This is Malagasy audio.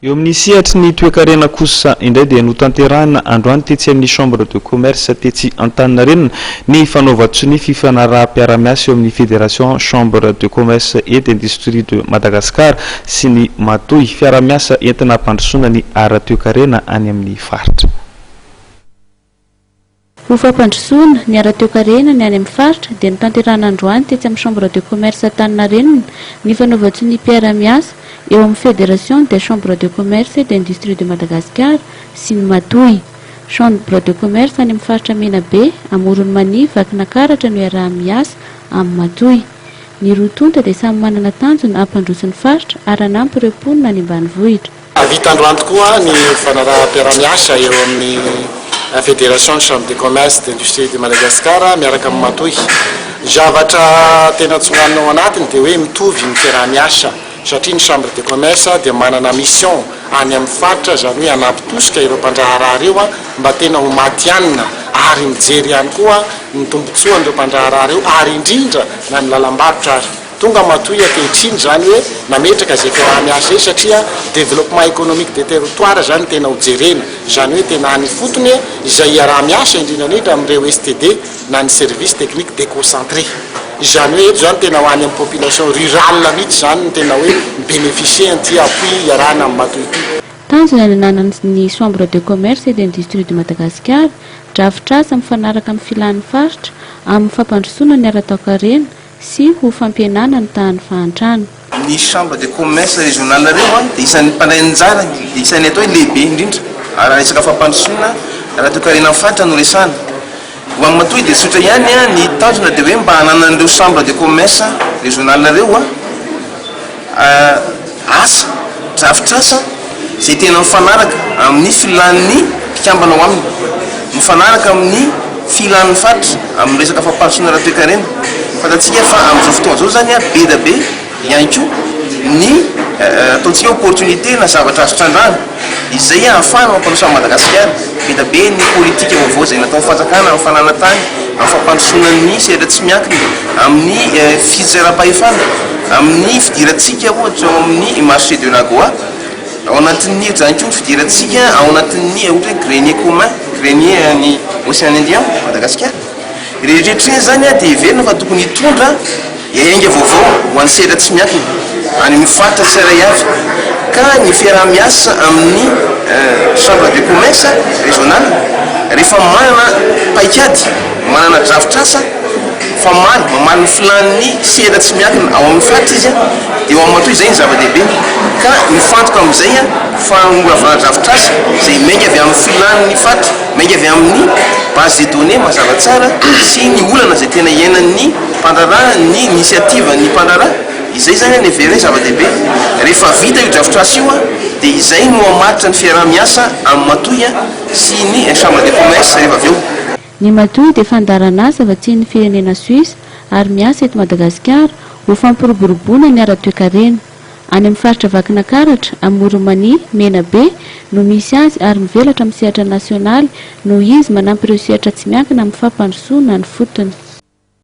eo amin'ny sihatry ny toekarena kosa indray dia notanterahana androany tetsy amin'ny chambre de commerce tetsy Antaninarenina ny fanaovatso ny fifanaraha-piaramiasa eo amin'ny fédération chambre de commerce et d'industrie de Madagascar sy ny matoy fiaramiasa entina hampandrosoana ny ara-toekarena any amin'ny faritra. Ho fampandrosoana ny ara-toekarena ny any amin'ny faritra dia notanterahana androany tetsy amin'ny chambre de commerce Antaninarenina ny fanaovatso ny mpiara-miasa eo amin'ny fédération des chambres de commerce et d'industrie de Madagascar sy ny matoy chambre de commerce any amin'ny faritra Menabe amorony mani vakina karatra no iaraha-miasa amin'ny matoy ny rotonta dia samy manana tanjona hampandroso ny faritra ary hanampy ireo mponina any ambanivohitra. Vita androany tokoa ny fanaraha-piaramiasa eo amin'ny fédération chambre de commerce d'industrie de Madagascar miaraka amin'ny matoy. Zavatra tena tsoranao anatiny dia hoe mitovy ny fiaramiasa satria ny chambre de commerce dia manana mission any amin'ny faritra zany hoe hanampitosika ireo mpandraharaha ireo mba tena ho matianina ary mijery ihany koa ny tombotsoan'ireo mpandraharaha ireo ary indrindra na ny lalam-barotra ary tonga matoy ankehitriny zany hoe nametraka izay fiaramiasa izay satria développement économique des territoires zany tena ho jerena zany hoe tena any fotony izay iaraha-miasa indrindrandrindra amin'ireo STD na ny service technique déconcentré izany hoe eto zany tena ho any amin'ny population rurale mihitsy zany ny tena hoe bénéficier an'ity appui iarahana amin'ny matoy ity. Tanjona ny ananan'ny chambre de commerce et d'industrie de Madagascar drafitr'asa mifanaraka amin'ny filan'ny faritra amin'ny fampandrosoana ny ara-toekarena sy ho fampihenana ny tahan'ny fahantrana. Ny chambre de commerce régional reo dia isan'ny mpanday anjara dia isan'ny atao hoe lehibe indrindra ary resaka fampandrosoana ara-toekarena amin'ny faritra no resana. Ho amin'ny matoy dia tsotra ihany ny tanjona dia hoe mba hananan'ireo chambre de commerce régional reo asa drafitr'asa izay tena mifanaraka amin'ny filan'ny mpikambana ao aminy, mifanaraka amin'ny filan'ny faritra amin'ny resaka fampandrosoana ara-toekarena. Fantatsika fa amin'izao fotoana izao zany be da be ihany koa ny ataontsika opportunité na zavatra azo trandrahana izay ahafahana mampandrosoana Madagasikara. Be da be ny politika vaovao izay natao fanjakana amin'ny fananantany amin'ny fampandrosoana ny sehatra tsy miankina amin'ny fitsaram-pahefana amin'ny fidirantsika ohatra ao amin'ny marché de l'Agoa ao anatin'ny zany koa fidirantsika ao anatin'ny ohatra grenier commun grenier ny Océan Indien Madagasikara. Rehetrarehetra zany dia heverina fa tokony hitondra iainga vaovao ho an'ny sehatra tsy miankina any amin'ny faritra tsirairay avy ka ny fiaraha-miasa amin'ny chambre de commerce régional rehefa manana paikady manana drafitr'asa mamaly ny filan'ny sehatra tsy miankina ao amin'ny faritra izy dia ao amin'ny matoy izay ny zava-dehibe ka mifantoka amin'izay fanoravana drafitr'asa izay mainga avy amin'ny filan'ny faritra mainga avy amin'ny base de données mazava tsara sy ny olana izay tena iainan'ny mpandraraha ny initiative ny mpandraraha izay zany ny heverina zava-dehibe rehefa vita io drafitr'asa io dia izay no hamaritra ny fiarah-miasa amin'ny matoy sy ny chambre de commerce rehefa avy eo. Ny matoy dia fandarana asa vatsian'ny firenena Suisse ary miasa eto Madagasikara ho fampiroboroboana ny ara-toekarena. Any amin'ny faritra vakina karatra Amoromani Menabe no misy azy ary mivelatra amin'ny sehatra nasionaly noho izy manampy ireo sehatra tsy miankina amin'ny fampandrosoana ny fotony.